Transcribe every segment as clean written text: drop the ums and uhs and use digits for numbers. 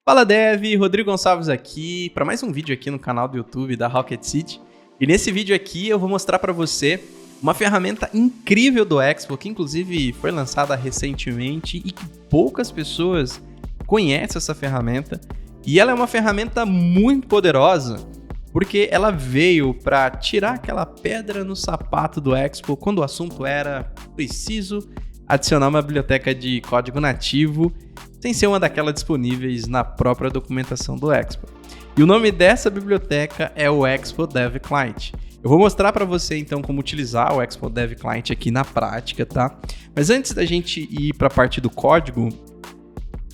Fala Dev, Rodrigo Gonçalves aqui para mais um vídeo aqui no canal do YouTube da Rocket City. E nesse vídeo aqui eu vou mostrar para você uma ferramenta incrível do Expo, que inclusive foi lançada recentemente e que poucas pessoas conhecem essa ferramenta. E ela é uma ferramenta muito poderosa, porque ela veio para tirar aquela pedra no sapato do Expo quando o assunto era preciso adicionar uma biblioteca de código nativo sem ser uma daquelas disponíveis na própria documentação do Expo. E o nome dessa biblioteca é o Expo Dev Client. Eu vou mostrar para você então como utilizar o Expo Dev Client aqui na prática, tá? Mas antes da gente ir para a parte do código,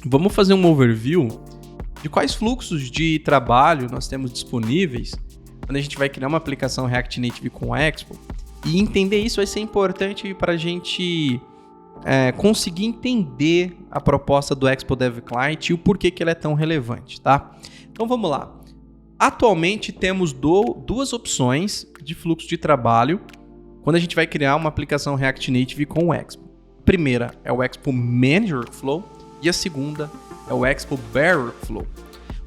vamos fazer um overview de quais fluxos de trabalho nós temos disponíveis quando a gente vai criar uma aplicação React Native com o Expo. E entender isso vai ser importante para a gente conseguir entender a proposta do Expo Dev Client e o porquê que ela é tão relevante, tá? Então vamos lá. Atualmente temos duas opções de fluxo de trabalho quando a gente vai criar uma aplicação React Native com o Expo. A primeira é o Expo Manager Workflow e a segunda é o Expo Bear Workflow.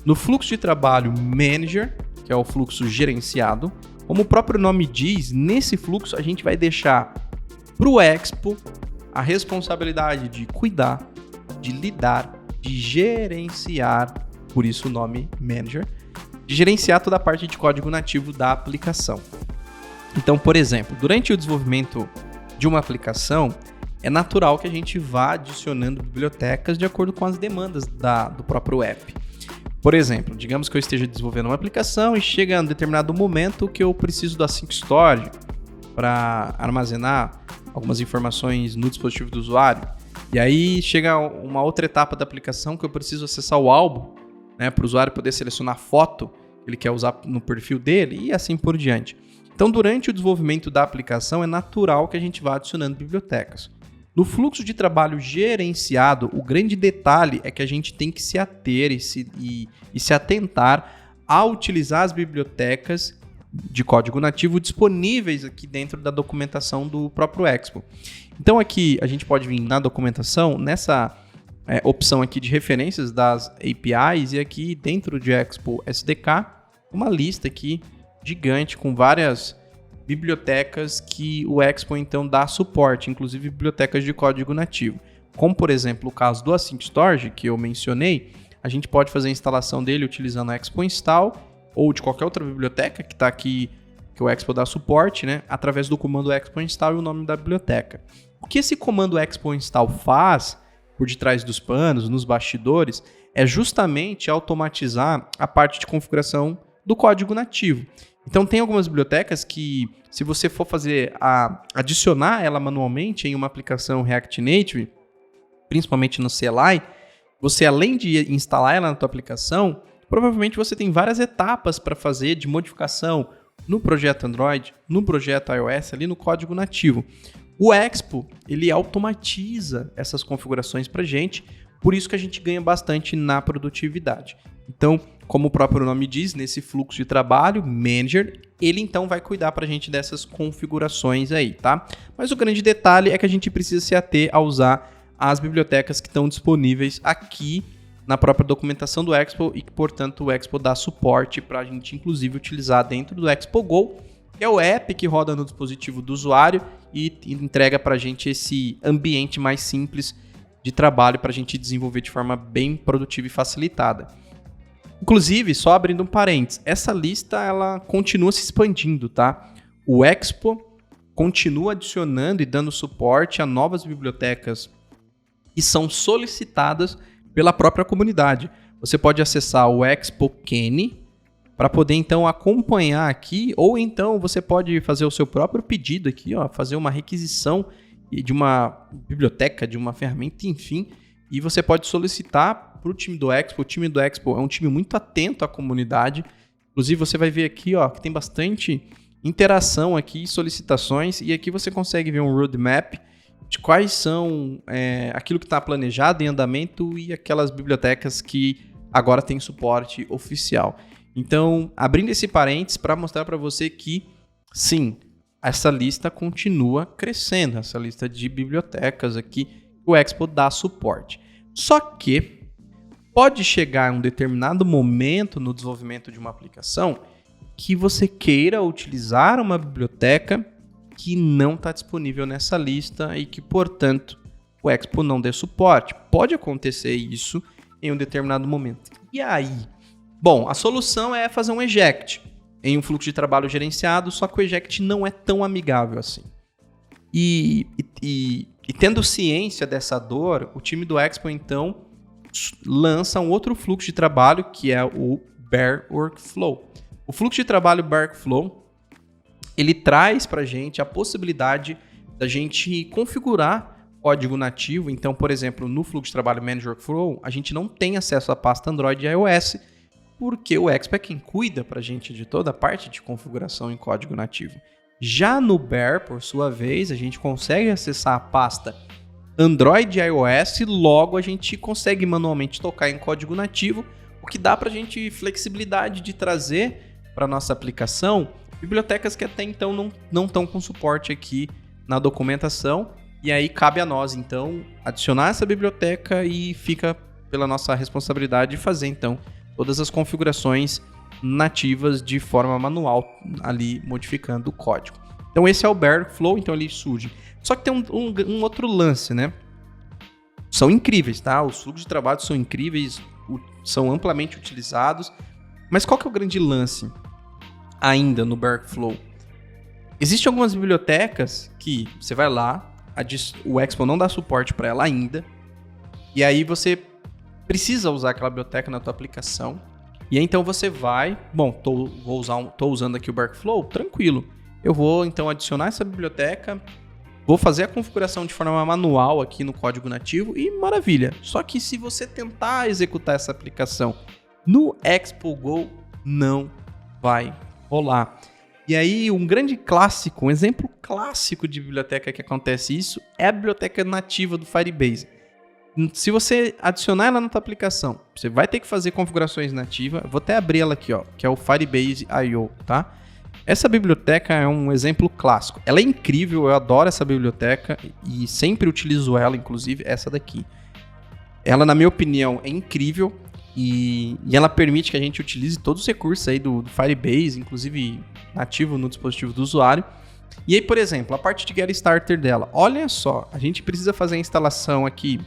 No fluxo de trabalho Manager, que é o fluxo gerenciado, como o próprio nome diz, nesse fluxo a gente vai deixar para o Expo a responsabilidade de cuidar, de lidar, de gerenciar, por isso o nome Manager, de gerenciar toda a parte de código nativo da aplicação. Então, por exemplo, durante o desenvolvimento de uma aplicação, é natural que a gente vá adicionando bibliotecas de acordo com as demandas do próprio app. Por exemplo, digamos que eu esteja desenvolvendo uma aplicação e chega um determinado momento que eu preciso do Async Storage para armazenar algumas informações no dispositivo do usuário. E aí chega uma outra etapa da aplicação que eu preciso acessar o álbum, né, para o usuário poder selecionar a foto que ele quer usar no perfil dele e assim por diante. Então, durante o desenvolvimento da aplicação, é natural que a gente vá adicionando bibliotecas. No fluxo de trabalho gerenciado, o grande detalhe é que a gente tem que se ater e se atentar a utilizar as bibliotecas de código nativo disponíveis aqui dentro da documentação do próprio Expo. Então aqui a gente pode vir na documentação, nessa opção aqui de referências das APIs, e aqui dentro de Expo SDK, uma lista aqui gigante com várias bibliotecas que o Expo então dá suporte, inclusive bibliotecas de código nativo. Como por exemplo o caso do Async Storage, que eu mencionei, a gente pode fazer a instalação dele utilizando a Expo Install ou de qualquer outra biblioteca que está aqui, que o Expo dá suporte, né, através do comando Expo Install e o nome da biblioteca. O que esse comando Expo Install faz por detrás dos panos, nos bastidores, é justamente automatizar a parte de configuração do código nativo. Então tem algumas bibliotecas que, se você for adicionar ela manualmente em uma aplicação React Native, principalmente no CLI, você além de instalar ela na tua aplicação, provavelmente você tem várias etapas para fazer de modificação no projeto Android, no projeto iOS, ali no código nativo. O Expo, ele automatiza essas configurações para a gente, por isso que a gente ganha bastante na produtividade. Então, como o próprio nome diz, nesse fluxo de trabalho, Manager, ele então vai cuidar para a gente dessas configurações aí, tá? Mas o grande detalhe é que a gente precisa se ater a usar as bibliotecas que estão disponíveis aqui na própria documentação do Expo e que, portanto, o Expo dá suporte para a gente, inclusive, utilizar dentro do Expo Go, que é o app que roda no dispositivo do usuário e entrega para a gente esse ambiente mais simples de trabalho para a gente desenvolver de forma bem produtiva e facilitada. Inclusive, só abrindo um parênteses, essa lista ela continua se expandindo, tá? O Expo continua adicionando e dando suporte a novas bibliotecas que são solicitadas pela própria comunidade. Você pode acessar o Expo Kenne para poder então acompanhar aqui, ou então você pode fazer o seu próprio pedido aqui, ó, fazer uma requisição de uma biblioteca, de uma ferramenta, enfim, e você pode solicitar para o time do Expo. O time do Expo é um time muito atento à comunidade. Inclusive você vai ver aqui, ó, que tem bastante interação aqui, solicitações, e aqui você consegue ver um roadmap de quais são aquilo que está planejado em andamento e aquelas bibliotecas que agora têm suporte oficial. Então, abrindo esse parênteses para mostrar para você que, sim, essa lista continua crescendo, essa lista de bibliotecas aqui, o Expo dá suporte. Só que pode chegar a um determinado momento no desenvolvimento de uma aplicação que você queira utilizar uma biblioteca que não está disponível nessa lista e que, portanto, o Expo não dê suporte. Pode acontecer isso em um determinado momento. E aí? Bom, a solução é fazer um eject em um fluxo de trabalho gerenciado, só que o eject não é tão amigável assim. E tendo ciência dessa dor, o time do Expo, então, lança um outro fluxo de trabalho, que é o Bare Workflow. O fluxo de trabalho Bare Workflow, ele traz para a gente a possibilidade da gente configurar código nativo. Então, por exemplo, no fluxo de trabalho Manage Workflow, a gente não tem acesso à pasta Android e iOS, porque o Expo é quem cuida para a gente de toda a parte de configuração em código nativo. Já no Bare, por sua vez, a gente consegue acessar a pasta Android e iOS, logo a gente consegue manualmente tocar em código nativo, o que dá para a gente flexibilidade de trazer para nossa aplicação bibliotecas que até então não estão com suporte aqui na documentação, e aí cabe a nós, então, adicionar essa biblioteca e fica pela nossa responsabilidade de fazer, então, todas as configurações nativas de forma manual, ali modificando o código. Então esse é o Bare Workflow, então ele surge. Só que tem um outro lance, né? São incríveis, tá? Os fluxos de trabalho são incríveis, são amplamente utilizados, mas qual que é o grande lance ainda no Bare Workflow? Existem algumas bibliotecas que você vai lá, o Expo não dá suporte para ela ainda, e aí você precisa usar aquela biblioteca na tua aplicação. E aí, então você vai, bom, tô usando aqui o Bare Workflow, tranquilo. Eu vou então adicionar essa biblioteca, vou fazer a configuração de forma manual aqui no código nativo e maravilha. Só que se você tentar executar essa aplicação no Expo Go, não vai rolar. E aí, um grande clássico, um exemplo clássico de biblioteca que acontece isso é a biblioteca nativa do Firebase. Se você adicionar ela na tua aplicação, você vai ter que fazer configurações nativas. Vou até abrir ela aqui, ó, que é o Firebase I/O, tá? Essa biblioteca é um exemplo clássico. Ela é incrível, eu adoro essa biblioteca e sempre utilizo ela, inclusive essa daqui. Ela, na minha opinião, é incrível e ela permite que a gente utilize todos os recursos aí do Firebase, inclusive nativo no dispositivo do usuário. E aí, por exemplo, a parte de Get Starter dela. Olha só, a gente precisa fazer a instalação aqui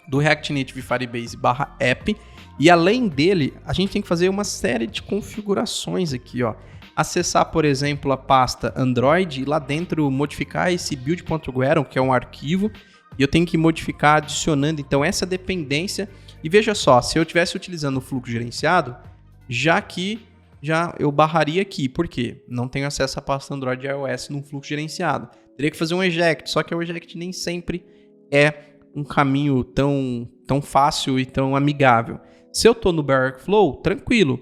do React Native Firebase /app, e além dele, a gente tem que fazer uma série de configurações aqui, ó. Acessar, por exemplo, a pasta Android e lá dentro modificar esse build.gueron, que é um arquivo, e eu tenho que modificar adicionando, então, essa dependência. E veja só, se eu estivesse utilizando o fluxo gerenciado, já eu barraria aqui. Por quê? Não tenho acesso à pasta Android e iOS num fluxo gerenciado. Teria que fazer um eject, só que o eject nem sempre é um caminho tão fácil e tão amigável. Se eu tô no Bare Workflow, tranquilo.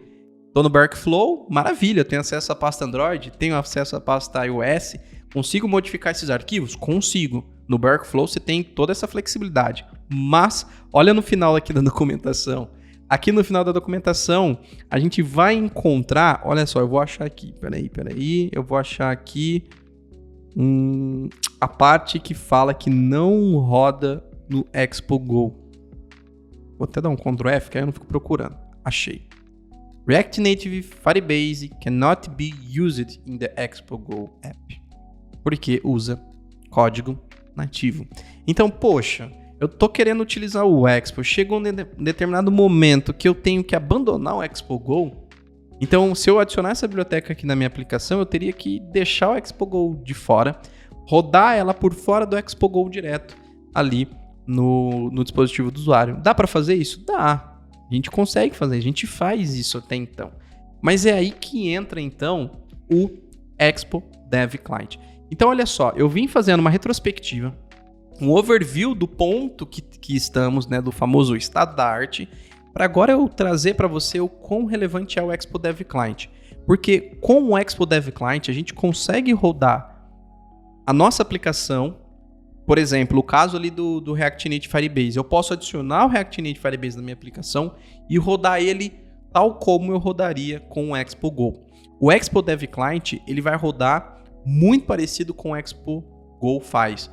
Tô no Bare Workflow, maravilha. Tenho acesso à pasta Android, tenho acesso à pasta iOS. Consigo modificar esses arquivos? Consigo. No Bare Workflow você tem toda essa flexibilidade. Mas, olha no final aqui da documentação. Aqui no final da documentação, a gente vai encontrar... Olha só, eu vou achar aqui. Peraí. Eu vou achar aqui a parte que fala que não roda no Expo Go. Vou até dar um Ctrl F, que aí eu não fico procurando. Achei. React Native Firebase cannot be used in the Expo Go app. Porque usa código nativo. Então, poxa, eu tô querendo utilizar o Expo. Chega um determinado momento que eu tenho que abandonar o Expo Go. Então, se eu adicionar essa biblioteca aqui na minha aplicação, eu teria que deixar o Expo Go de fora, rodar ela por fora do Expo Go direto ali no dispositivo do usuário. Dá para fazer isso? Dá. A gente consegue fazer, a gente faz isso até então. Mas é aí que entra então o Expo Dev Client. Então olha só, eu vim fazendo uma retrospectiva, um overview do ponto que estamos, né, do famoso estado da arte, para agora eu trazer para você o quão relevante é o Expo Dev Client. Porque com o Expo Dev Client a gente consegue rodar a nossa aplicação. Por exemplo, o caso ali do React Native Firebase. Eu posso adicionar o React Native Firebase na minha aplicação e rodar ele tal como eu rodaria com o Expo Go. O Expo Dev Client ele vai rodar muito parecido com o Expo Go faz.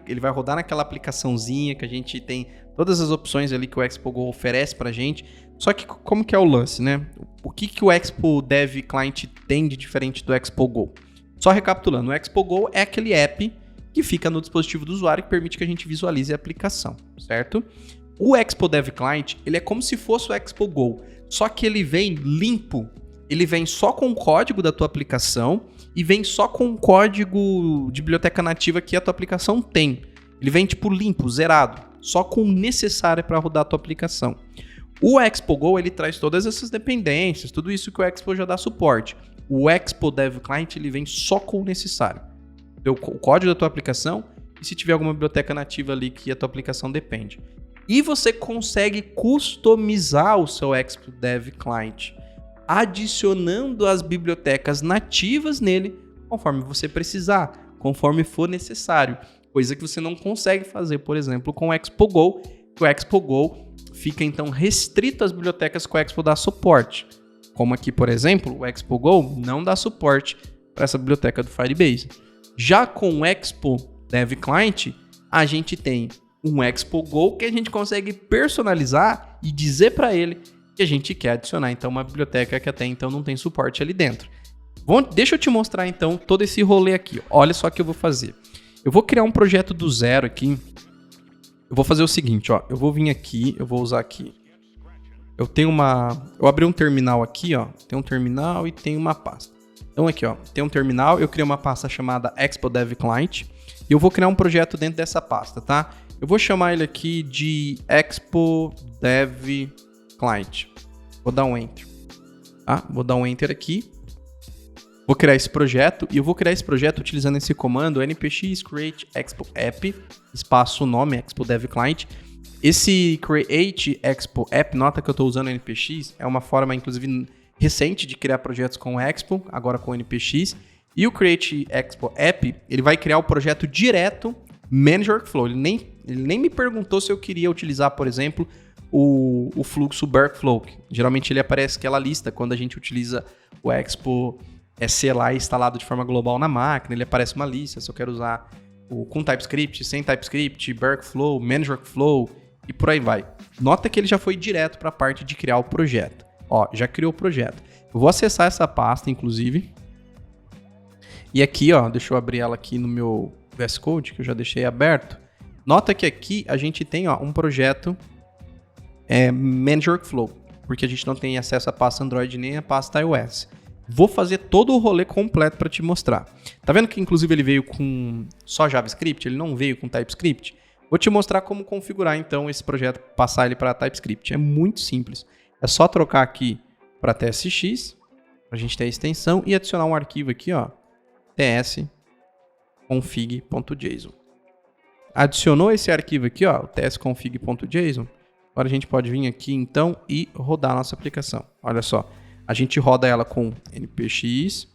Ele vai rodar naquela aplicaçãozinha que a gente tem todas as opções ali que o Expo Go oferece pra gente. Só que como que é o lance, né? O que o Expo Dev Client tem de diferente do Expo Go? Só recapitulando, o Expo Go é aquele app que fica no dispositivo do usuário que permite que a gente visualize a aplicação, certo? O Expo Dev Client, ele é como se fosse o Expo Go, só que ele vem limpo, ele vem só com o código da tua aplicação e vem só com o código de biblioteca nativa que a tua aplicação tem. Ele vem tipo limpo, zerado, só com o necessário para rodar a tua aplicação. O Expo Go, ele traz todas essas dependências, tudo isso que o Expo já dá suporte. O Expo Dev Client, ele vem só com o necessário. O código da tua aplicação e se tiver alguma biblioteca nativa ali que a tua aplicação depende. E você consegue customizar o seu Expo Dev Client, adicionando as bibliotecas nativas nele conforme você precisar, conforme for necessário. Coisa que você não consegue fazer, por exemplo, com o Expo Go. O Expo Go fica então restrito às bibliotecas que o Expo dá suporte. Como aqui, por exemplo, o Expo Go não dá suporte para essa biblioteca do Firebase. Já com o Expo Dev Client, a gente tem um Expo Go que a gente consegue personalizar e dizer para ele que a gente quer adicionar então uma biblioteca que até então não tem suporte ali dentro. Deixa eu te mostrar então todo esse rolê aqui. Olha só o que eu vou fazer. Eu vou criar um projeto do zero aqui. Eu vou fazer o seguinte, ó. Eu vou vir aqui, eu vou usar aqui. Eu abri um terminal aqui, ó. Tem um terminal e tem uma pasta. Então aqui, ó, tem um terminal, eu criei uma pasta chamada Expo Dev Client e eu vou criar um projeto dentro dessa pasta, tá? Eu vou chamar ele aqui de Expo Dev Client. Vou dar um Enter. Tá? Vou dar um Enter aqui. Vou criar esse projeto e eu vou criar esse projeto utilizando esse comando npx create expo app, espaço nome Expo Dev Client. Esse create expo app, nota que eu estou usando npx, é uma forma inclusive recente de criar projetos com Expo, agora com npx. E o create expo app, ele vai criar o projeto direto Manage Workflow. Ele nem me perguntou se eu queria utilizar, por exemplo, o fluxo Workflow. Geralmente ele aparece aquela lista quando a gente utiliza o Expo CLI instalado de forma global na máquina, ele aparece uma lista, se eu quero usar com TypeScript, sem TypeScript, Workflow, Manage Workflow e por aí vai. Nota que ele já foi direto para a parte de criar o projeto. Ó, já criou o projeto. Eu vou acessar essa pasta, inclusive. E aqui, ó, deixa eu abrir ela aqui no meu VS Code, que eu já deixei aberto. Nota que aqui a gente tem, ó, um projeto Manage Workflow, porque a gente não tem acesso à pasta Android nem à pasta iOS. Vou fazer todo o rolê completo para te mostrar. Tá vendo que inclusive ele veio com só JavaScript? Ele não veio com TypeScript? Vou te mostrar como configurar então esse projeto, passar ele para TypeScript. É muito simples. É só trocar aqui para TSX, para a gente ter a extensão e adicionar um arquivo aqui, ó, tsconfig.json. Adicionou esse arquivo aqui, ó, o tsconfig.json. Agora a gente pode vir aqui então e rodar a nossa aplicação. Olha só. A gente roda ela com npx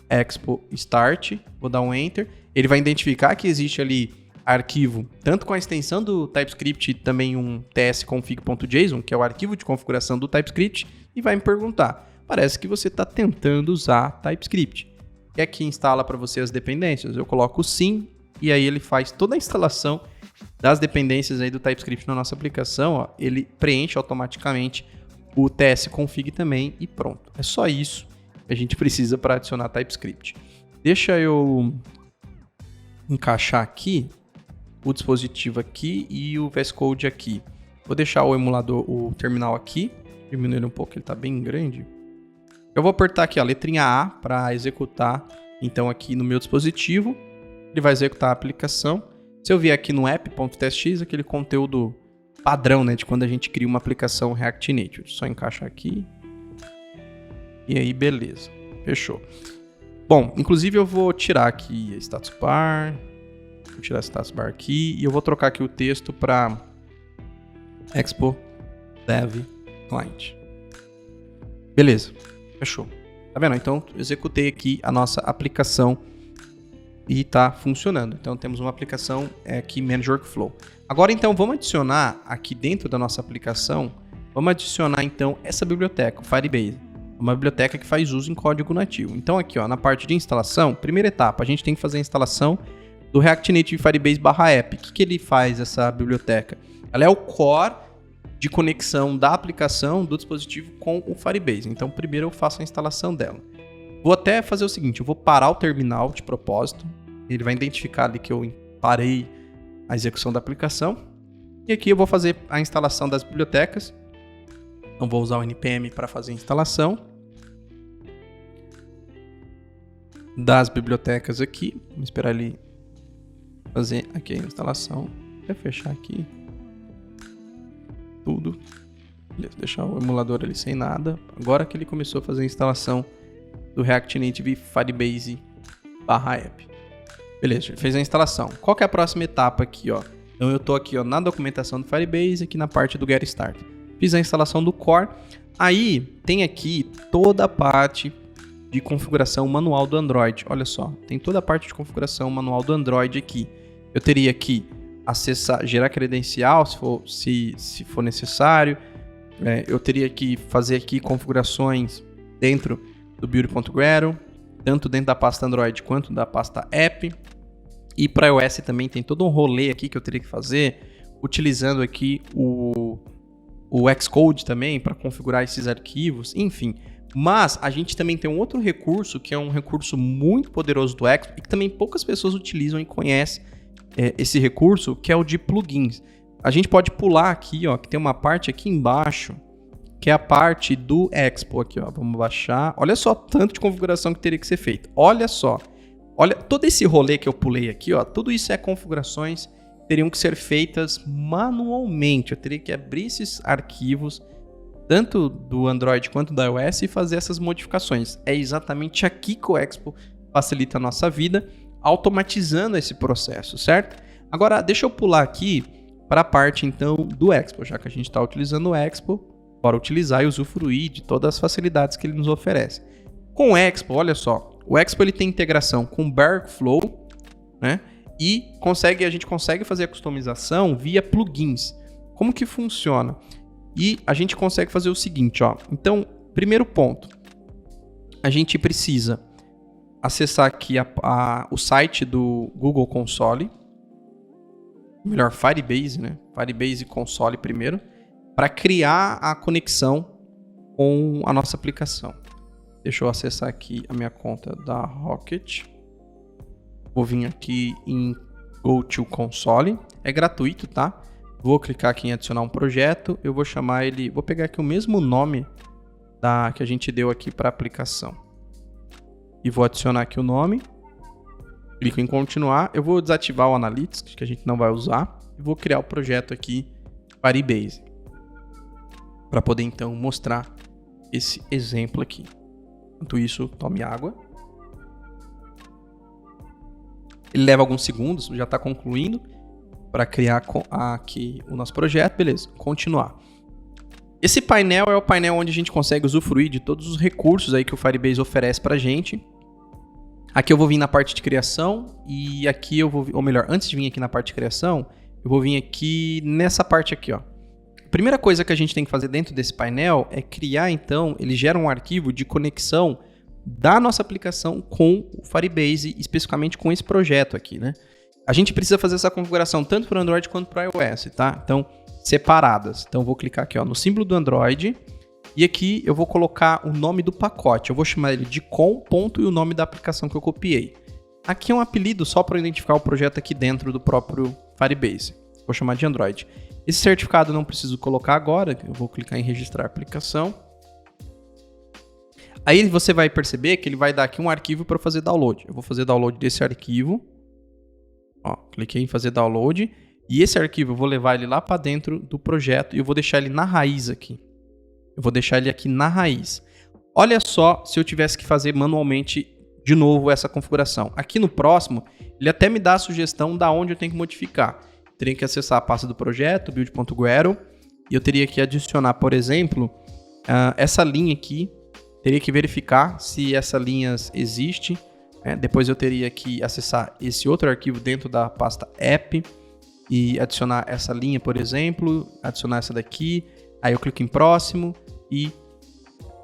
expo start, vou dar um enter, ele vai identificar que existe ali arquivo, tanto com a extensão do TypeScript e também um tsconfig.json, que é o arquivo de configuração do TypeScript, e vai me perguntar, parece que você está tentando usar TypeScript. E aqui instala para você as dependências, eu coloco sim, e aí ele faz toda a instalação das dependências aí do TypeScript na nossa aplicação, ó, ele preenche automaticamente o tsconfig também e pronto. É só isso que a gente precisa para adicionar TypeScript. Deixa eu encaixar aqui o dispositivo aqui e o VS Code aqui. Vou deixar o emulador, o terminal aqui, diminuir um pouco, ele está bem grande. Eu vou apertar aqui a letrinha A para executar, então aqui no meu dispositivo, ele vai executar a aplicação. Se eu vier aqui no app.txt, aquele conteúdo padrão, né, de quando a gente cria uma aplicação React Native. Só encaixar aqui. E aí, beleza. Fechou. Bom, inclusive eu vou tirar aqui a status bar. Vou tirar a status bar aqui e eu vou trocar aqui o texto para Expo Dev Client. Beleza. Fechou. Tá vendo? Então, executei aqui a nossa aplicação e está funcionando. Então, temos uma aplicação aqui, Manage Workflow. Agora, então, vamos adicionar aqui dentro da nossa aplicação, vamos adicionar, então, essa biblioteca, o Firebase. Uma biblioteca que faz uso em código nativo. Então, aqui, ó, na parte de instalação, primeira etapa, a gente tem que fazer a instalação do React Native Firebase /app. O que ele faz, essa biblioteca? Ela é o core de conexão da aplicação do dispositivo com o Firebase. Então, primeiro eu faço a instalação dela. Vou até fazer o seguinte, eu vou parar o terminal de propósito. Ele vai identificar ali que eu parei a execução da aplicação. E aqui eu vou fazer a instalação das bibliotecas. Então, vou usar o npm para fazer a instalação das bibliotecas aqui. Vamos esperar ele fazer aqui a instalação. Vou fechar aqui tudo. Beleza, deixar o emulador ali sem nada. Agora que ele começou a fazer a instalação do React Native Firebase /app. Beleza, ele fez a instalação. Qual que é a próxima etapa aqui, ó? Então eu estou aqui, ó, na documentação do Firebase, aqui na parte do Get Start. Fiz a instalação do core. Aí tem aqui toda a parte de configuração manual do Android. Olha só, tem toda a parte de configuração manual do Android aqui. Eu teria que acessar, gerar credencial se for necessário. Eu teria que fazer aqui configurações dentro do build.gradle, tanto dentro da pasta Android quanto da pasta App. E para iOS também tem todo um rolê aqui que eu teria que fazer, utilizando aqui o Xcode também para configurar esses arquivos, enfim. Mas a gente também tem um outro recurso, que é um recurso muito poderoso do Expo, e que também poucas pessoas utilizam e conhecem esse recurso, que é o de plugins. A gente pode pular aqui, ó, que tem uma parte aqui embaixo, que é a parte do Expo aqui, ó. Vamos baixar. Olha só tanto de configuração que teria que ser feito. Olha só. Olha, todo esse rolê que eu pulei aqui, ó, tudo isso é configurações que teriam que ser feitas manualmente. Eu teria que abrir esses arquivos, tanto do Android quanto da iOS, e fazer essas modificações. É exatamente aqui que o Expo facilita a nossa vida, automatizando esse processo, certo? Agora, deixa eu pular aqui para a parte, então, do Expo. Já que a gente está utilizando o Expo, bora utilizar e usufruir de todas as facilidades que ele nos oferece. Com o Expo, olha só, o Expo ele tem integração com o Berkflow, né? E a gente consegue fazer a customização via plugins. Como que funciona? E a gente consegue fazer o seguinte, ó. Então, primeiro ponto, a gente precisa acessar aqui o site do Google Console, melhor, Firebase, né? Firebase Console primeiro, para criar a conexão com a nossa aplicação. Deixa eu acessar aqui a minha conta da Rocket. Vou vir aqui em Go to Console. É gratuito, tá? Vou clicar aqui em adicionar um projeto. Eu vou chamar ele... Vou pegar aqui o mesmo nome que a gente deu aqui para a aplicação. E vou adicionar aqui o nome. Clico em continuar. Eu vou desativar o Analytics, que a gente não vai usar. E vou criar o projeto aqui Firebase. Para poder então mostrar esse exemplo aqui. Enquanto isso, tome água. Ele leva alguns segundos, já está concluindo, para criar aqui o nosso projeto. Beleza, continuar. Esse painel é o painel onde a gente consegue usufruir de todos os recursos aí que o Firebase oferece para a gente. Aqui eu vou vir na parte de criação e aqui eu vou, ou melhor, antes de vir aqui na parte de criação, eu vou vir aqui nessa parte aqui, ó. A primeira coisa que a gente tem que fazer dentro desse painel é criar, então, ele gera um arquivo de conexão da nossa aplicação com o Firebase, especificamente com esse projeto aqui, né? A gente precisa fazer essa configuração tanto para o Android quanto para o iOS, tá? Então, separadas. Então, eu vou clicar aqui, ó, no símbolo do Android e aqui eu vou colocar o nome do pacote. Eu vou chamar ele de com, ponto, e o nome da aplicação que eu copiei. Aqui é um apelido só para identificar o projeto aqui dentro do próprio Firebase. Vou chamar de Android. Esse certificado eu não preciso colocar agora, eu vou clicar em registrar a aplicação. Aí você vai perceber que ele vai dar aqui um arquivo para fazer download. Eu vou fazer download desse arquivo. Ó, cliquei em fazer download. E esse arquivo eu vou levar ele lá para dentro do projeto e eu vou deixar ele na raiz aqui. Eu vou deixar ele aqui na raiz. Olha só se eu tivesse que fazer manualmente de novo essa configuração. Aqui no próximo, ele até me dá a sugestão da onde eu tenho que modificar. Teria que acessar a pasta do projeto, build.gradle, e eu teria que adicionar, por exemplo, essa linha aqui. Teria que verificar se essa linha existe. Depois eu teria que acessar esse outro arquivo dentro da pasta app e adicionar essa linha, por exemplo, adicionar essa daqui. Aí eu clico em próximo e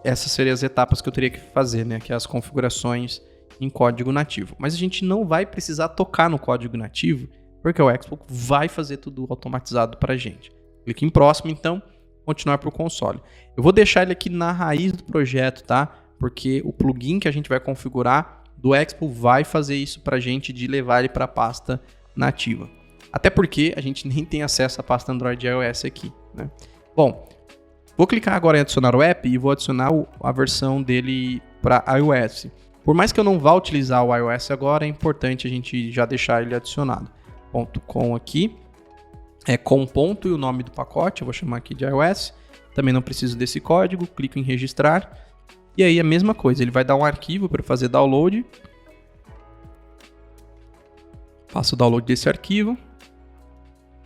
essas seriam as etapas que eu teria que fazer, né? Que é as configurações em código nativo. Mas a gente não vai precisar tocar no código nativo, porque o Expo vai fazer tudo automatizado para a gente. Clique em próximo, então, continuar para o console. Eu vou deixar ele aqui na raiz do projeto, tá? Porque o plugin que a gente vai configurar do Expo vai fazer isso para a gente de levar ele para a pasta nativa. Até porque a gente nem tem acesso à pasta Android e iOS aqui, né? Bom, vou clicar agora em adicionar o app e vou adicionar a versão dele para iOS. Por mais que eu não vá utilizar o iOS agora, é importante a gente já deixar ele adicionado. .com aqui, com ponto e o nome do pacote, eu vou chamar aqui de iOS. Também não preciso desse código, clico em registrar. E aí a mesma coisa, ele vai dar um arquivo para fazer download. Faço o download desse arquivo.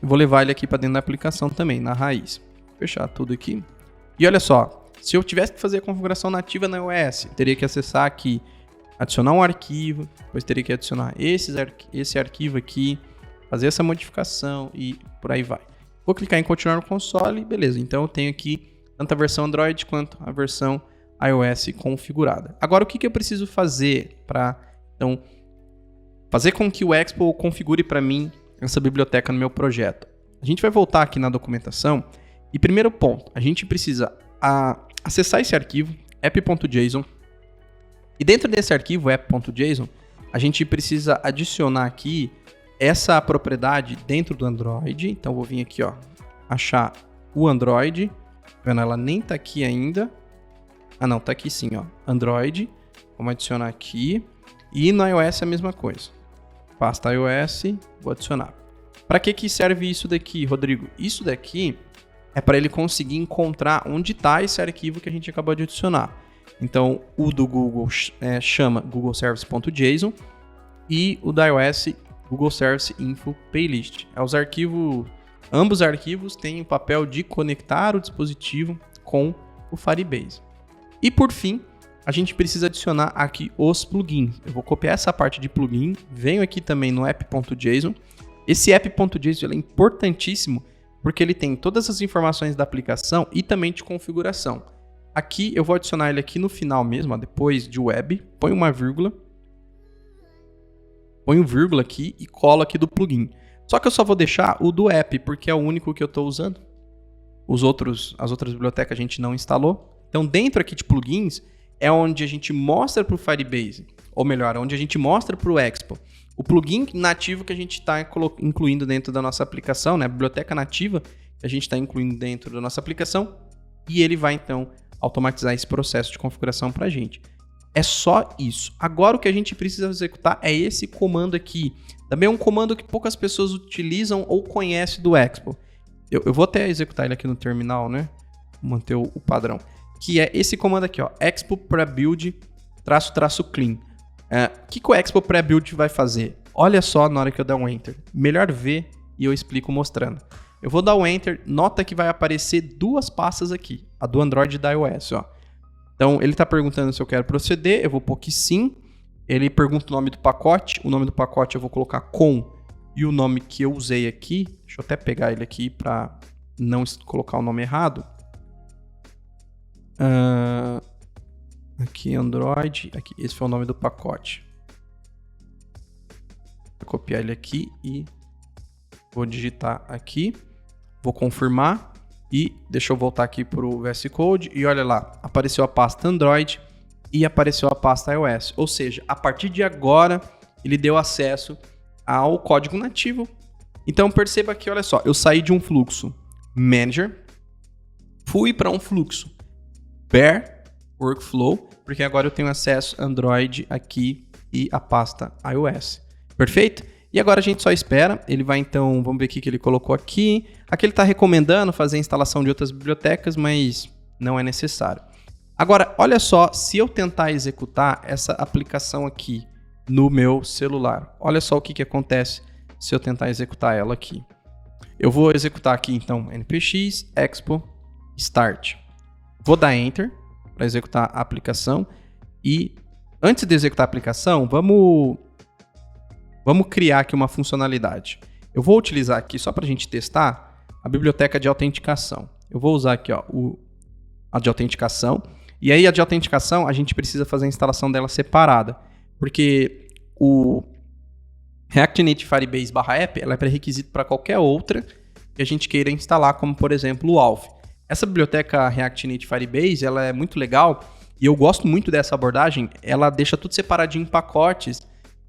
Vou levar ele aqui para dentro da aplicação também, na raiz. Vou fechar tudo aqui. E olha só, se eu tivesse que fazer a configuração nativa na iOS, teria que acessar aqui, adicionar um arquivo, depois teria que adicionar esse arquivo aqui, fazer essa modificação e por aí vai. Vou clicar em continuar no console, beleza. Então eu tenho aqui tanto a versão Android quanto a versão iOS configurada. Agora o que eu preciso fazer para então fazer com que o Expo configure para mim essa biblioteca no meu projeto? A gente vai voltar aqui na documentação e primeiro ponto, a gente precisa acessar esse arquivo app.json e dentro desse arquivo app.json a gente precisa adicionar aqui essa propriedade dentro do Android. Então vou vir aqui, ó, achar o Android, vendo, ela nem tá aqui ainda. Ah não, tá aqui sim, ó, Android. Vamos adicionar aqui e no iOS é a mesma coisa. Pasta iOS, vou adicionar. Para que serve isso daqui, Rodrigo? Isso daqui é para ele conseguir encontrar onde está esse arquivo que a gente acabou de adicionar. Então, o do Google chama googleservice.json e o da iOS Google Service Info Playlist. Ambos arquivos têm o papel de conectar o dispositivo com o Firebase. E por fim, a gente precisa adicionar aqui os plugins. Eu vou copiar essa parte de plugin, venho aqui também no app.json. Esse app.json é importantíssimo porque ele tem todas as informações da aplicação e também de configuração. Aqui eu vou adicionar ele aqui no final mesmo, ó, depois de web, põe uma vírgula. Põe um vírgula aqui e colo aqui do plugin. Só que eu só vou deixar o do app, porque é o único que eu estou usando. As outras bibliotecas a gente não instalou. Então, dentro aqui de plugins, é onde a gente mostra para o Firebase, ou melhor, onde a gente mostra para o Expo, o plugin nativo que a gente está incluindo dentro da nossa aplicação, né? A biblioteca nativa que a gente está incluindo dentro da nossa aplicação, e ele vai, então, automatizar esse processo de configuração para a gente. É só isso. Agora o que a gente precisa executar é esse comando aqui. Também é um comando que poucas pessoas utilizam ou conhecem do Expo. Eu vou até executar ele aqui no terminal, né? Manter o padrão. Que é esse comando aqui, ó. Expo prebuild --clean. O que o Expo prebuild vai fazer? Olha só na hora que eu der um Enter. Melhor ver e eu explico mostrando. Eu vou dar um Enter. Nota que vai aparecer duas pastas aqui. A do Android e da iOS, ó. Então, ele está perguntando se eu quero proceder, eu vou pôr que sim. Ele pergunta o nome do pacote. O nome do pacote eu vou colocar com e o nome que eu usei aqui. Deixa eu até pegar ele aqui para não colocar o nome errado. Aqui, Android. Aqui, esse foi o nome do pacote. Vou copiar ele aqui e vou digitar aqui. Vou confirmar. E deixa eu voltar aqui para o VS Code e olha lá, apareceu a pasta Android e apareceu a pasta iOS. Ou seja, a partir de agora ele deu acesso ao código nativo. Então perceba que, olha só, eu saí de um fluxo Manager, fui para um fluxo Bare Workflow, porque agora eu tenho acesso Android aqui e a pasta iOS. Perfeito? E agora a gente só espera, ele vai então, vamos ver o que ele colocou aqui. Aqui ele está recomendando fazer a instalação de outras bibliotecas, mas não é necessário. Agora, olha só, se eu tentar executar essa aplicação aqui no meu celular, olha só o que acontece se eu tentar executar ela aqui. Eu vou executar aqui então npx expo start. Vou dar Enter para executar a aplicação e antes de executar a aplicação, vamos criar aqui uma funcionalidade. Eu vou utilizar aqui, só para a gente testar, a biblioteca de autenticação. Eu vou usar aqui ó, a de autenticação. E aí a de autenticação, a gente precisa fazer a instalação dela separada. Porque o React Native Firebase /app ela é pré-requisito para qualquer outra que a gente queira instalar, como por exemplo o Alf. Essa biblioteca React Native Firebase, ela é muito legal e eu gosto muito dessa abordagem. Ela deixa tudo separadinho em pacotes,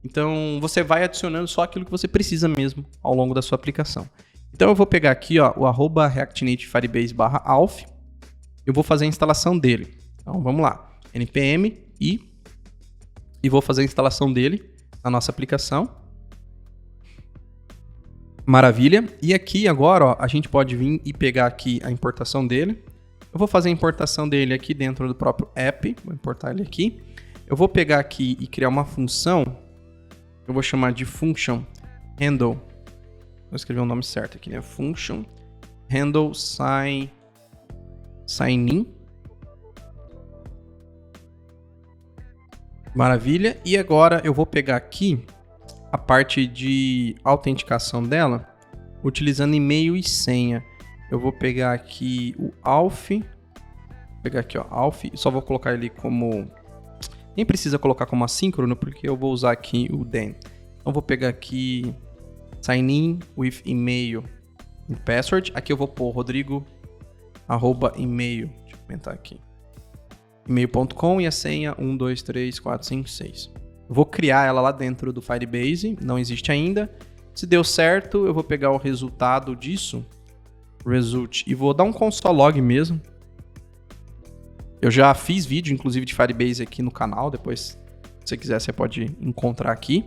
então você vai adicionando só aquilo que você precisa mesmo ao longo da sua aplicação. Então eu vou pegar aqui ó, o @React Native Firebase /alf, eu vou fazer a instalação dele. Então vamos lá, npm e vou fazer a instalação dele na nossa aplicação. Maravilha. E aqui agora ó, a gente pode vir e pegar aqui a importação dele. Eu vou fazer a importação dele aqui dentro do próprio app. Vou importar ele aqui. Eu vou pegar aqui e criar uma função. Eu vou chamar de function handle. Vou escrever o nome certo aqui, né? Function handle sign in. Maravilha. E agora eu vou pegar aqui a parte de autenticação dela, utilizando e-mail e senha. Eu vou pegar aqui o Alf, pegar aqui ó, Alf, só vou colocar ele como, nem precisa colocar como assíncrono, porque eu vou usar aqui o then. Então vou pegar aqui sign in with email e password. Aqui eu vou pôr Rodrigo @email, deixa eu aumentar aqui, email.com e a senha 123456. Eu vou criar ela lá dentro do Firebase, não existe ainda. Se deu certo, eu vou pegar o resultado disso, result, e vou dar um console log mesmo. Eu já fiz vídeo, inclusive, de Firebase aqui no canal, depois, se você quiser, você pode encontrar aqui.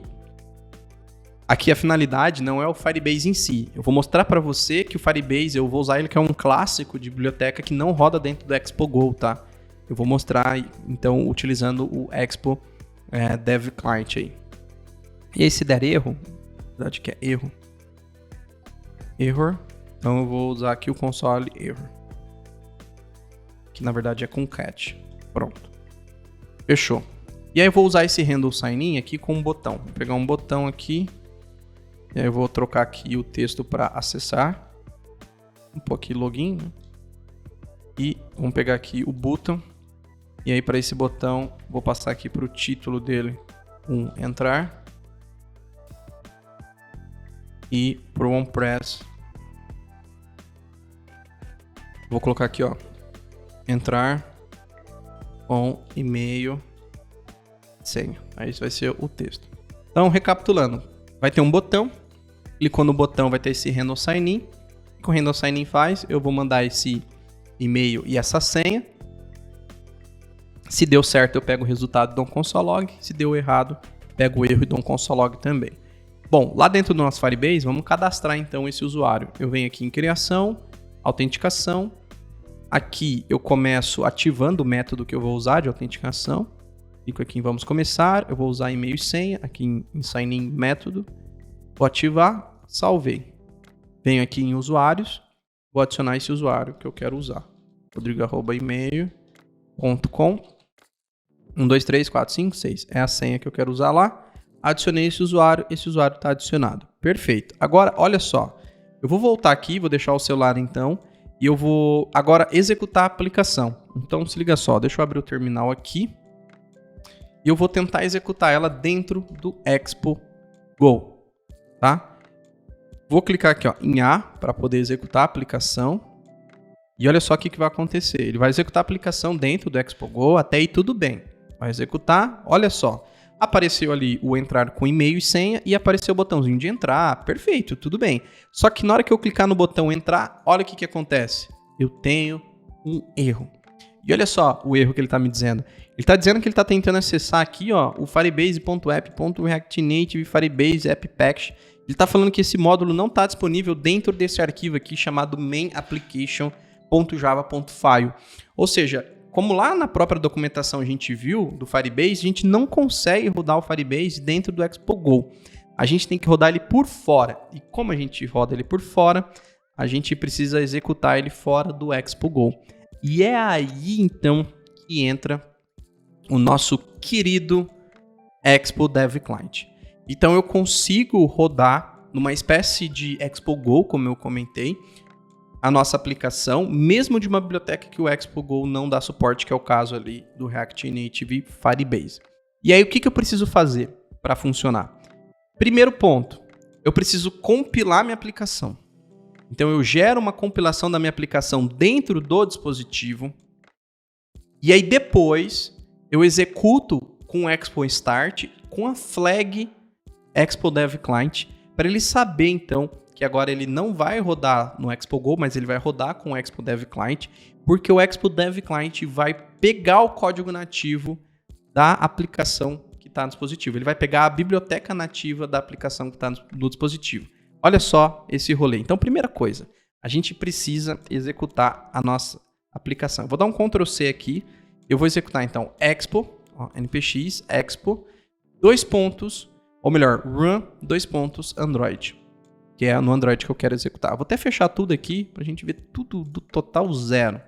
Aqui a finalidade não é o Firebase em si. Eu vou mostrar para você que o Firebase, eu vou usar ele que é um clássico de biblioteca que não roda dentro do Expo Go, tá? Eu vou mostrar, então, utilizando o Expo Dev Client aí. E aí se der erro, na verdade que é erro, então eu vou usar aqui o console error, que na verdade é concat. Pronto, fechou. E aí eu vou usar esse handle sign in aqui com um botão. Vou pegar um botão aqui, e aí eu vou trocar aqui o texto para acessar, um pouquinho login, né? E vamos pegar aqui o button. E aí, para esse botão, vou passar aqui para o título dele entrar. E para o onPress, vou colocar aqui, ó, entrar com e-mail, senha. Aí isso vai ser o texto. Então, recapitulando, vai ter um botão. Clicou no botão, vai ter esse handle sign in. O que o handle sign in faz? Eu vou mandar esse e-mail e essa senha. Se deu certo, eu pego o resultado e dou um console log. Se deu errado, pego o erro e dou um console log também. Bom, lá dentro do nosso Firebase, vamos cadastrar então esse usuário. Eu venho aqui em criação, autenticação. Aqui eu começo ativando o método que eu vou usar de autenticação. Clico aqui em vamos começar, eu vou usar e-mail e senha, aqui em sign in método. Vou ativar, salvei. Venho aqui em usuários, vou adicionar esse usuário que eu quero usar. rodrigo@email.com 123456 é a senha que eu quero usar lá. Adicionei esse usuário está adicionado. Perfeito. Agora, olha só. Eu vou voltar aqui, vou deixar o celular então, e eu vou agora executar a aplicação. Então, se liga só, deixa eu abrir o terminal aqui. E eu vou tentar executar ela dentro do Expo Go, tá? Vou clicar aqui ó, em A para poder executar a aplicação. E olha só o que vai acontecer. Ele vai executar a aplicação dentro do Expo Go, até aí tudo bem. Vai executar, olha só. Apareceu ali o entrar com e-mail e senha e apareceu o botãozinho de entrar. Perfeito, tudo bem. Só que na hora que eu clicar no botão entrar, olha o que acontece. Eu tenho um erro. E olha só o erro que ele está me dizendo. Ele está dizendo que ele está tentando acessar aqui ó, o firebase.app.reactnative Firebase App Package. Ele está falando que esse módulo não está disponível dentro desse arquivo aqui chamado main application.java.file. Ou seja, como lá na própria documentação a gente viu do Firebase, a gente não consegue rodar o Firebase dentro do Expo Go. A gente tem que rodar ele por fora. E como a gente roda ele por fora, a gente precisa executar ele fora do Expo Go. E é aí então que entra o nosso querido Expo Dev Client. Então eu consigo rodar numa espécie de Expo Go, como eu comentei, a nossa aplicação, mesmo de uma biblioteca que o Expo Go não dá suporte, que é o caso ali do React Native Firebase. E aí, o que eu preciso fazer para funcionar? Primeiro ponto, eu preciso compilar minha aplicação. Então eu gero uma compilação da minha aplicação dentro do dispositivo e aí depois eu executo com o Expo Start com a flag Expo Dev Client para ele saber então que agora ele não vai rodar no Expo Go, mas ele vai rodar com o Expo Dev Client, porque o Expo Dev Client vai pegar o código nativo da aplicação que está no dispositivo. Ele vai pegar a biblioteca nativa da aplicação que está no dispositivo. Olha só esse rolê. Então, primeira coisa, a gente precisa executar a nossa aplicação. Eu vou dar um Ctrl C aqui. Eu vou executar, então, Expo, npx, Expo, run, Android, que é no Android que eu quero executar. Eu vou até fechar tudo aqui para a gente ver tudo do total zero,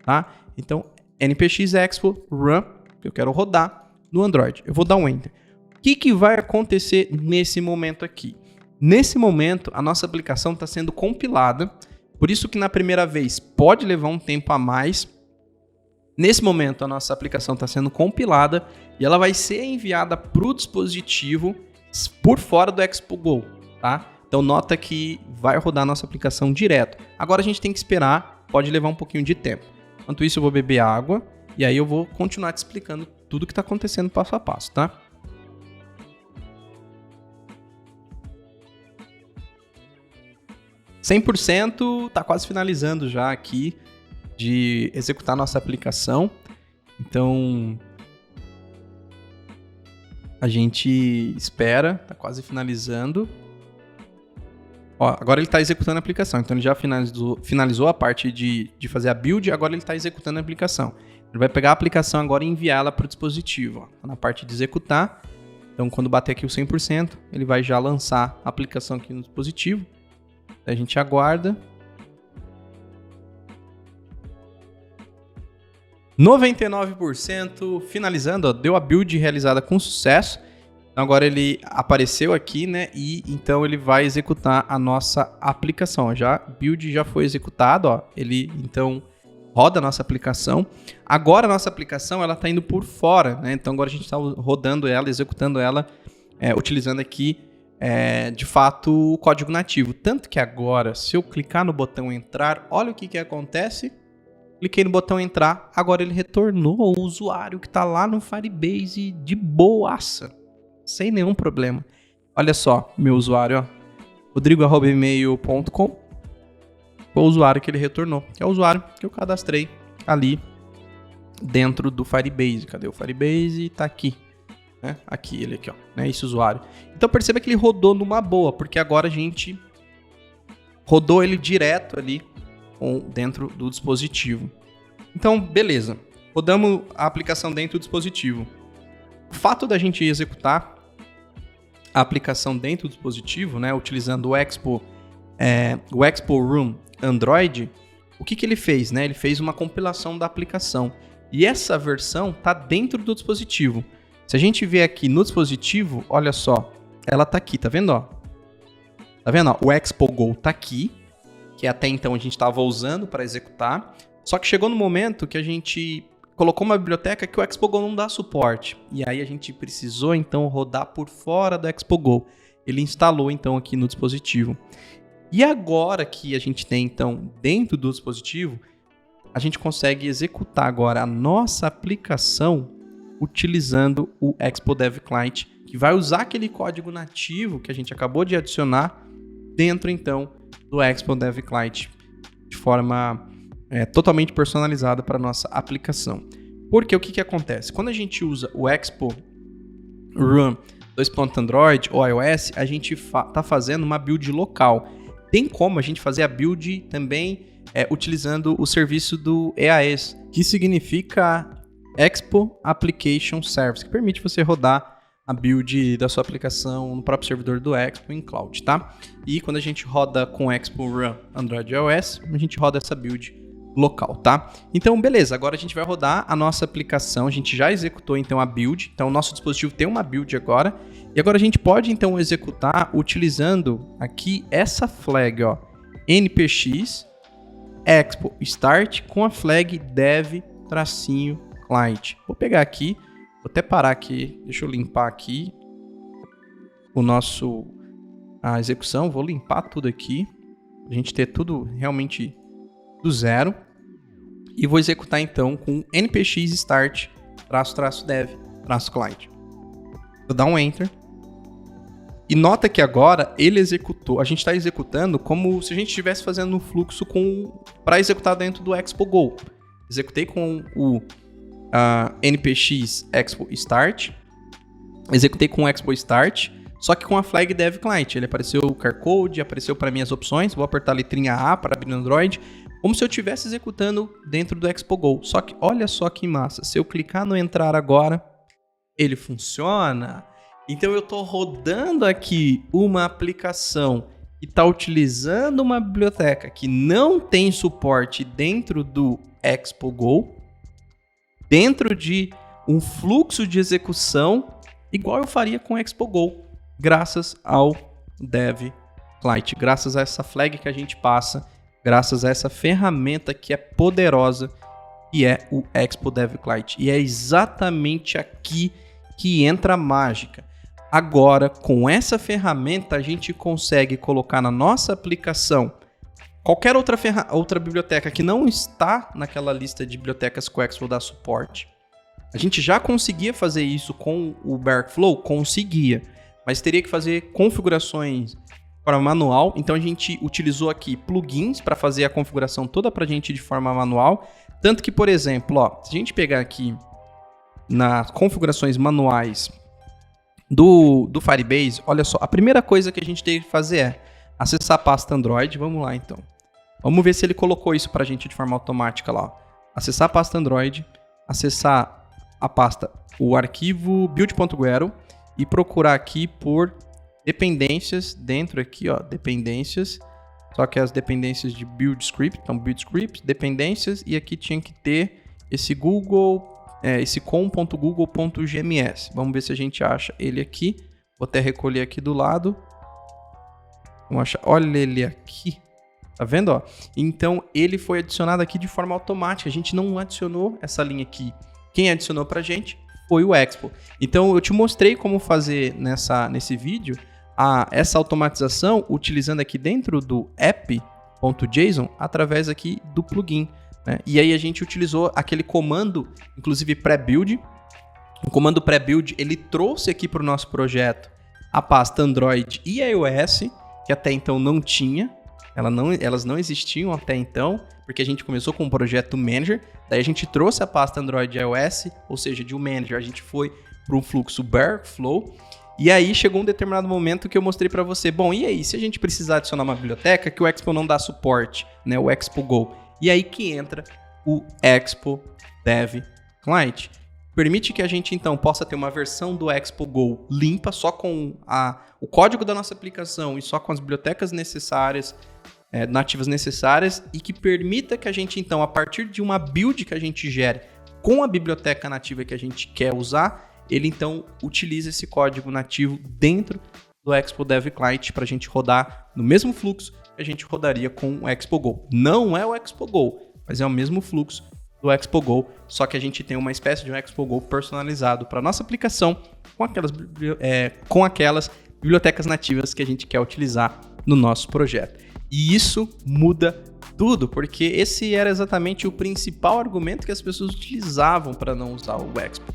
tá? Então, npx expo run, que eu quero rodar no Android. Eu vou dar um Enter. O que vai acontecer nesse momento aqui? Nesse momento, a nossa aplicação está sendo compilada, por isso que na primeira vez pode levar um tempo a mais. Nesse momento, a nossa aplicação está sendo compilada e ela vai ser enviada para o dispositivo por fora do Expo Go, tá? Então, nota que vai rodar a nossa aplicação direto. Agora, a gente tem que esperar, pode levar um pouquinho de tempo. Enquanto isso, eu vou beber água e aí eu vou continuar te explicando tudo o que está acontecendo passo a passo, tá? %, tá quase finalizando já aqui de executar nossa aplicação. Então, a gente espera, tá quase finalizando. Ó, agora ele está executando a aplicação, então ele já finalizou a parte de fazer a build, agora ele está executando a aplicação. Ele vai pegar a aplicação agora e enviá-la para o dispositivo. Ó. Tá na parte de executar, então quando bater aqui o 100%, ele vai já lançar a aplicação aqui no dispositivo. A gente aguarda. 99% finalizando, ó, deu a build realizada com sucesso. Então agora ele apareceu aqui, né? E então ele vai executar a nossa aplicação. Já build já foi executado, ó. Ele então roda a nossa aplicação. Agora a nossa aplicação ela está indo por fora, né? Então agora a gente está rodando ela, executando ela, utilizando aqui de fato o código nativo. Tanto que agora, se eu clicar no botão entrar, olha o que acontece. Cliquei no botão entrar, agora ele retornou ao usuário que está lá no Firebase de boaça. Sem nenhum problema. Olha só, meu usuário, ó, rodrigo@email.com, o usuário que ele retornou, que é o usuário que eu cadastrei ali dentro do Firebase. Cadê o Firebase? Tá aqui, né? Aqui, ele aqui, ó, né? Esse usuário. Então perceba que ele rodou numa boa, porque agora a gente rodou ele direto ali dentro do dispositivo. Então, beleza. Rodamos a aplicação dentro do dispositivo. O fato da gente executar a aplicação dentro do dispositivo, né, utilizando o Expo Room Android, o que ele fez? Né? Ele fez uma compilação da aplicação. E essa versão está dentro do dispositivo. Se a gente ver aqui no dispositivo, olha só, ela está aqui, tá vendo? Ó? Tá vendo? Ó? O Expo Go está aqui, que até então a gente estava usando para executar. Só que chegou no momento que a gente colocou uma biblioteca que o Expo Go não dá suporte. E aí a gente precisou então rodar por fora do Expo Go. Ele instalou então aqui no dispositivo. E agora que a gente tem então dentro do dispositivo, a gente consegue executar agora a nossa aplicação utilizando o Expo Dev Client, que vai usar aquele código nativo que a gente acabou de adicionar dentro então do Expo Dev Client de forma totalmente personalizada para a nossa aplicação. Porque o que acontece? Quando a gente usa o Expo Run .android ou iOS, a gente está fazendo uma build local. Tem como a gente fazer a build também utilizando o serviço do EAS, que significa Expo Application Service, que permite você rodar a build da sua aplicação no próprio servidor do Expo em cloud, tá? E quando a gente roda com Expo Run Android e iOS, a gente roda essa build local, tá? Então, beleza, agora a gente vai rodar a nossa aplicação, a gente já executou então a build, então o nosso dispositivo tem uma build agora, e agora a gente pode então executar utilizando aqui essa flag, ó, npx expo start com a flag dev-client. Vou pegar aqui, vou até parar aqui, deixa eu limpar aqui a execução, vou limpar tudo aqui. a gente ter tudo realmente do zero. E vou executar então com npx start --dev -client. Vou dar um enter. E nota que agora ele executou, a gente está executando como se a gente estivesse fazendo um fluxo para executar dentro do Expo Go. Executei com o npx expo start, executei com o expo start, só que com a flag dev client. Ele apareceu o QR Code, apareceu para mim as opções, vou apertar a letrinha A para abrir no Android, como se eu estivesse executando dentro do Expo Go. Só que olha só que massa, se eu clicar no entrar agora, ele funciona. Então eu estou rodando aqui uma aplicação e está utilizando uma biblioteca que não tem suporte dentro do Expo Go, dentro de um fluxo de execução igual eu faria com o Expo Go, graças ao Dev Client, graças a essa flag que a gente passa, graças a essa ferramenta que é poderosa, que é o Expo Dev Client. E é exatamente aqui que entra a mágica. Agora, com essa ferramenta, a gente consegue colocar na nossa aplicação qualquer outra biblioteca que não está naquela lista de bibliotecas que o Expo dá suporte. A gente já conseguia fazer isso com o Berkflow? Conseguia, mas teria que fazer configurações para manual. Então a gente utilizou aqui plugins para fazer a configuração toda para a gente de forma manual. Tanto que, por exemplo, se a gente pegar aqui nas configurações manuais do Firebase, olha só, a primeira coisa que a gente tem que fazer é acessar a pasta Android. Vamos lá, então. Vamos ver se ele colocou isso para a gente de forma automática lá. Acessar a pasta Android, acessar a pasta, o arquivo build.guero e procurar aqui por dependências dentro aqui, dependências. Só que as dependências de build script, então build script, dependências, e aqui tinha que ter esse esse com.google.gms. Vamos ver se a gente acha ele aqui. Vou até recolher aqui do lado. Vamos achar. Olha ele aqui. Tá vendo? Então ele foi adicionado aqui de forma automática. A gente não adicionou essa linha aqui. Quem adicionou pra gente foi o Expo. Então eu te mostrei como fazer nesse vídeo essa automatização utilizando aqui dentro do app.json através aqui do plugin. Né? E aí a gente utilizou aquele comando, inclusive pré-build. O comando pré-build, ele trouxe aqui para o nosso projeto a pasta Android e iOS, que até então não tinha. Elas não existiam até então, porque a gente começou com um projeto Manager. Daí a gente trouxe a pasta Android e iOS, ou seja, de um Manager a gente foi para um fluxo Berkflow. E aí chegou um determinado momento que eu mostrei para você, bom, e aí, se a gente precisar adicionar uma biblioteca que o Expo não dá suporte, né, o Expo Go, e aí que entra o Expo Dev Client. Permite que a gente, então, possa ter uma versão do Expo Go limpa, só com o código da nossa aplicação e só com as bibliotecas necessárias, nativas necessárias, e que permita que a gente, então, a partir de uma build que a gente gere com a biblioteca nativa que a gente quer usar, ele, então, utiliza esse código nativo dentro do Expo Dev Client para a gente rodar no mesmo fluxo que a gente rodaria com o Expo Go. Não é o Expo Go, mas é o mesmo fluxo do Expo Go, só que a gente tem uma espécie de um Expo Go personalizado para nossa aplicação com aquelas bibliotecas nativas que a gente quer utilizar no nosso projeto. E isso muda tudo, porque esse era exatamente o principal argumento que as pessoas utilizavam para não usar o Expo.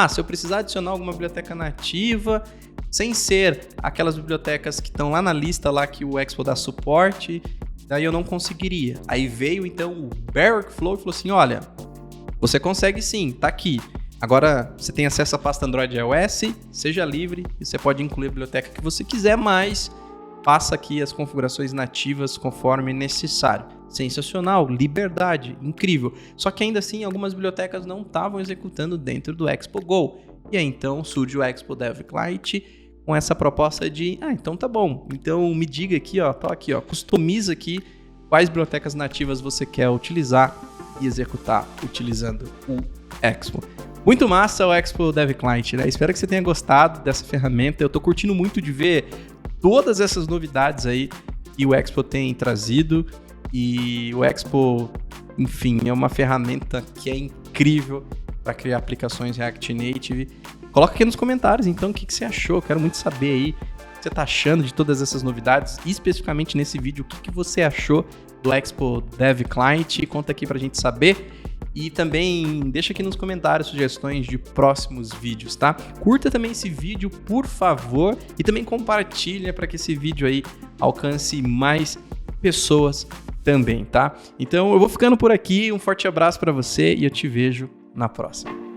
Se eu precisar adicionar alguma biblioteca nativa, sem ser aquelas bibliotecas que estão lá na lista lá que o Expo dá suporte, daí eu não conseguiria. Aí veio então o Berkflow e falou assim, olha, você consegue sim, tá aqui. Agora você tem acesso à pasta Android e iOS, seja livre, e você pode incluir a biblioteca que você quiser, mas faça aqui as configurações nativas conforme necessário. Sensacional, liberdade, incrível. Só que ainda assim, algumas bibliotecas não estavam executando dentro do Expo Go. E aí então surge o Expo Dev Client com essa proposta de, então tá bom. Então me diga aqui, customiza aqui quais bibliotecas nativas você quer utilizar e executar utilizando o Expo. Muito massa o Expo Dev Client, né? Espero que você tenha gostado dessa ferramenta. Eu tô curtindo muito de ver todas essas novidades aí que o Expo tem trazido. E o Expo, enfim, é uma ferramenta que é incrível para criar aplicações React Native. Coloca aqui nos comentários, então, o que você achou. Eu quero muito saber aí você tá achando de todas essas novidades, e especificamente nesse vídeo, o que você achou do Expo Dev Client. Conta aqui pra gente saber. E também deixa aqui nos comentários sugestões de próximos vídeos, tá? Curta também esse vídeo, por favor, e também compartilha para que esse vídeo aí alcance mais pessoas também, tá? Então eu vou ficando por aqui, um forte abraço para você e eu te vejo na próxima.